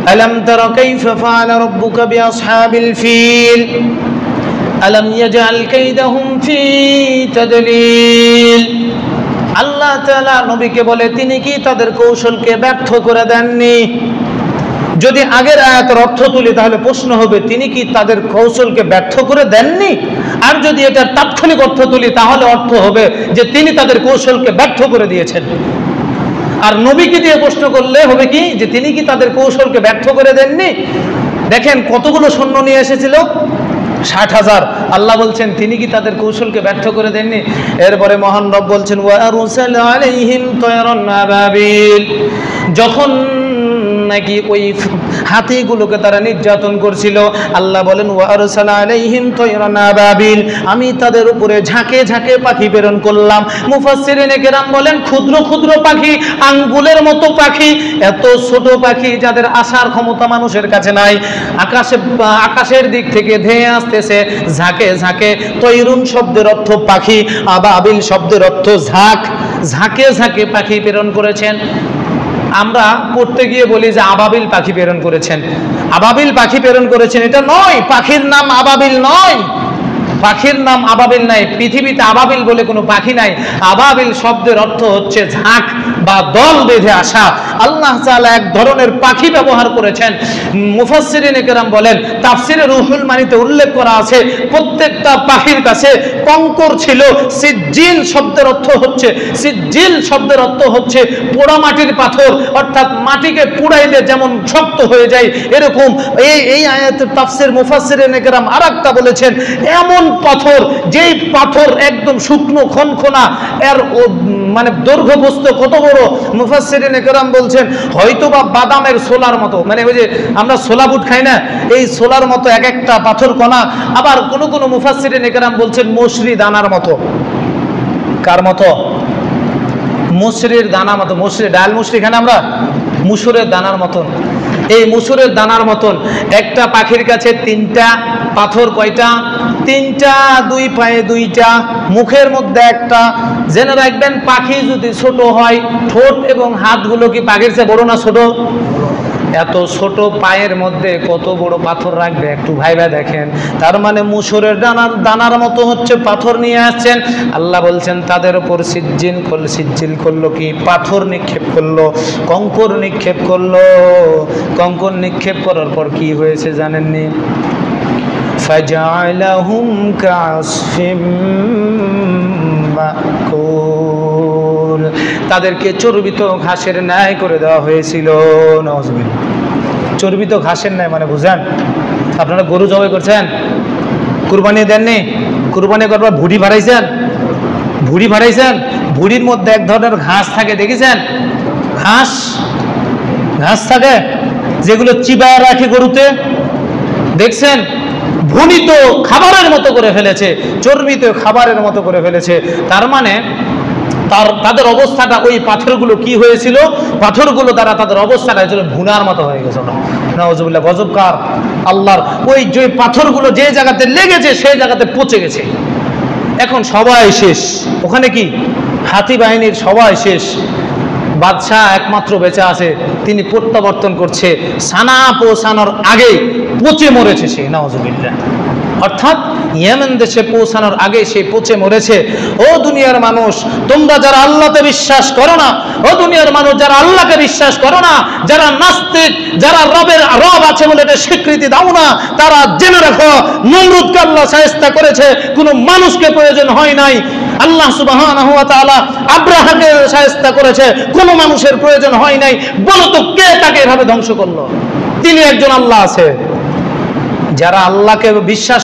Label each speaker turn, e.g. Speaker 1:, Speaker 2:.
Speaker 1: আলাম তারা কাইফা ফাআলা রাব্বুকা বিআসহাবিল ফিল আলাম ইয়াজআল কাইদাহুম ফি তাদলিল। আল্লাহ তাআলা নবীকে বলে, তিনি কি তাদের কৌশলকে ব্যর্থ করে দেননি? যদি আগের আয়াতের অর্থ তুলি তাহলে প্রশ্ন হবে, তিনি কি তাদের কৌশলকে ব্যর্থ করে দেননি? আর যদি এটার তাৎক্ষণিক অর্থ তুলি তাহলে অর্থ হবে যে তিনি তাদের কৌশলকে ব্যর্থ করে দিয়েছেন। আর নবীকে দিয়ে প্রশ্ন করলে হবে কি, যে তিনি কি তাদের কৌশলকে ব্যর্থ করে দেননি? দেখেন কতগুলো সৈন্য নিয়ে এসেছিল, 60,000। আল্লাহ বলছেন তিনি কি তাদের কৌশলকে ব্যর্থ করে দেননি? এরপরে মহান রব বলছেন ওয়া আরসালা আলাইহিম তায়রান আবাবিল, যখন নাকি ওই হাতিগুলোকে তারা নির্যাতন করছিল, আল্লাহ বলেন ওয়া আরসালা আলাইহিম তায়রান আবাবিল, আমি তাদের উপরে ঝাঁকে ঝাঁকে পাখি প্রেরণ করলাম। মুফাসসিরিনে কেরাম বলেন ক্ষুদ্র ক্ষুদ্র পাখি, আঙ্গুলের মতো পাখি, এত ছোট পাখি যাদের আসার ক্ষমতা মানুষের কাছে নাই, আকাশের দিক থেকে ধেয়ে আসতেছে ঝাঁকে ঝাঁকে। তৈরুন শব্দের অর্থ পাখি, আবাবিল শব্দের অর্থ ঝাঁক, ঝাঁকে ঝাঁকে পাখি প্রেরণ করেছেন। আমরা পড়তে গিয়ে বলি যে আবাবিল পাখি প্রেরণ করেছেন, আবাবিল পাখি প্রেরণ করেছেন, এটা নয়, পাখির নাম আবাবিল নয়, পাখির নাম আবাবিল নাই, পৃথিবীতে আবাবিল বলে কোনো পাখি নাই। আবাবিল শব্দের অর্থ হচ্ছে ঝাঁক বা দল বেঁধে আসা। আল্লাহ তাআলা এক ধরনের পাখি ব্যবহার করেছেন। মুফাসসিরিনে কেরাম বলেন, তাফসিরে রুহুল মানিতে উল্লেখ করা আছে প্রত্যেকটা পাখির কাছে কঙ্কর ছিল। সিজ্জিল শব্দের অর্থ হচ্ছে, সিজ্জিল শব্দের অর্থ হচ্ছে পোড়া মাটির পাথর, অর্থাৎ মাটিকে পুড়াইলে যেমন শক্ত হয়ে যায় এরকম। এই আয়াতের তাফসির মুফাসসিরিনে কেরাম আরেকটা বলেছেন, এমন পাথর যেই পাথর একদম শুকনো খনখনা, এর মানে দৈর্ঘ্য বস্তু কত বড়, মুফাসসিরিনে কেরাম বলছেন হয়তোবা বাদামের ছোলার মতো, মানে ওই যে আমরা ছোলা বুট খাই না, এই ছোলার মতো এক একটা পাথর কণা। আবার কোন কোন মুফাসসিরিনে কেরাম বলছেন মসরি দানার মতো। কার মতো? মসরির দানা মতো। মসরি, ডাল মসরি খাই না আমরা, মুসুরের দানার মতন। এই মুসুরের দানার মতন একটা পাখির কাছে তিনটা পাথর। কয়টা? তিনটা, দুই পায়ে দুইটা, মুখের মধ্যে একটা। জেনে রাখবেন পাখি যদি ছোট হয়, ঠোঁট এবং হাতগুলো কি পাখির চেয়ে বড় না ছোট? এত ছোট পায়ের মধ্যে কত বড় পাথর রাখবে একটু ভাইবা দেখেন। তার মানে মুসুরের দানার মতো হচ্ছে পাথর নিয়ে আসছেন। আল্লাহ বলছেন তাদের উপর সিজ্জিল করলো কি? পাথর নিক্ষেপ করলো, কঙ্কর নিক্ষেপ করলো। কঙ্কর নিক্ষেপ করার পর কি হয়েছে জানেননি? ফাজআলাহুম কাসফিম মাকুল, তাদেরকে চর্বিত ঘাসের ন্যায় করে দেওয়া হয়েছিল। নাউজুবিল্লাহ। চর্বিত ঘাসের ন্যায় মানে বুঝেন? আপনারা গরু জবাই করছেন, কুরবানি দেননি, কুরবানি করবার ভুঁড়ি বাড়াইছেন, ভুঁড়ি বাড়াইছেন, ভুঁড়ির মধ্যে এক ধরনের ঘাস থাকে, দেখেছেন? ঘাস, ঘাস থাকে যেগুলো চিবায় রাখে গরুতে, দেখছেন? ভুনিত খাবারের মতো করে ফেলেছে, চর্বিত খাবারের মতো করে ফেলেছে। তার মানে তাদের অবস্থাটা, ওই পাথরগুলো কি হয়েছিল? পাথরগুলো দ্বারা তাদের অবস্থাটা হয়েছিল ভুনার মতো হয়ে গেছে। নাউজুবিল্লাহ, গজবকার আল্লাহর। ওই যে পাথরগুলো যে জায়গাতে লেগেছে সেই জায়গাতে পচে গেছে। এখন সবাই শেষ, ওখানে কি হাতি বাহিনীর সবাই শেষ। বাদশাহ একমাত্র বেঁচে আছে, তিনি প্রত্যাবর্তন করছে, সানা পৌঁছানোর আগে পচে মরেছে সে। নাউজুবিল্লাহ। অর্থাৎ ইয়েমেন দেশে পৌঁছানোর আগে সে পচে মরেছে। ও দুনিয়ার মানুষ, তোমরা যারা আল্লাহতে বিশ্বাস করো না, ও দুনিয়ার মানুষ যারা আল্লাহকে বিশ্বাস করো না, যারা নাস্তিক, যারা রব আছে বলে এটা স্বীকৃতি দাও না, তারা জেনে রাখো নমরুদকে আল্লাহ শায়েস্তা করেছে, কোনো মানুষকে প্রয়োজন হয় নাই। আল্লাহ সুবহানাহু ওয়া তাআলা আব্রাহাকে শায়েস্তা করেছে, কোনো মানুষের প্রয়োজন হয় নাই। বলো তো কে তাকে এভাবে ধ্বংস করলো? তিনি একজন আল্লাহ আছে। যারা আল্লাহকে বিশ্বাস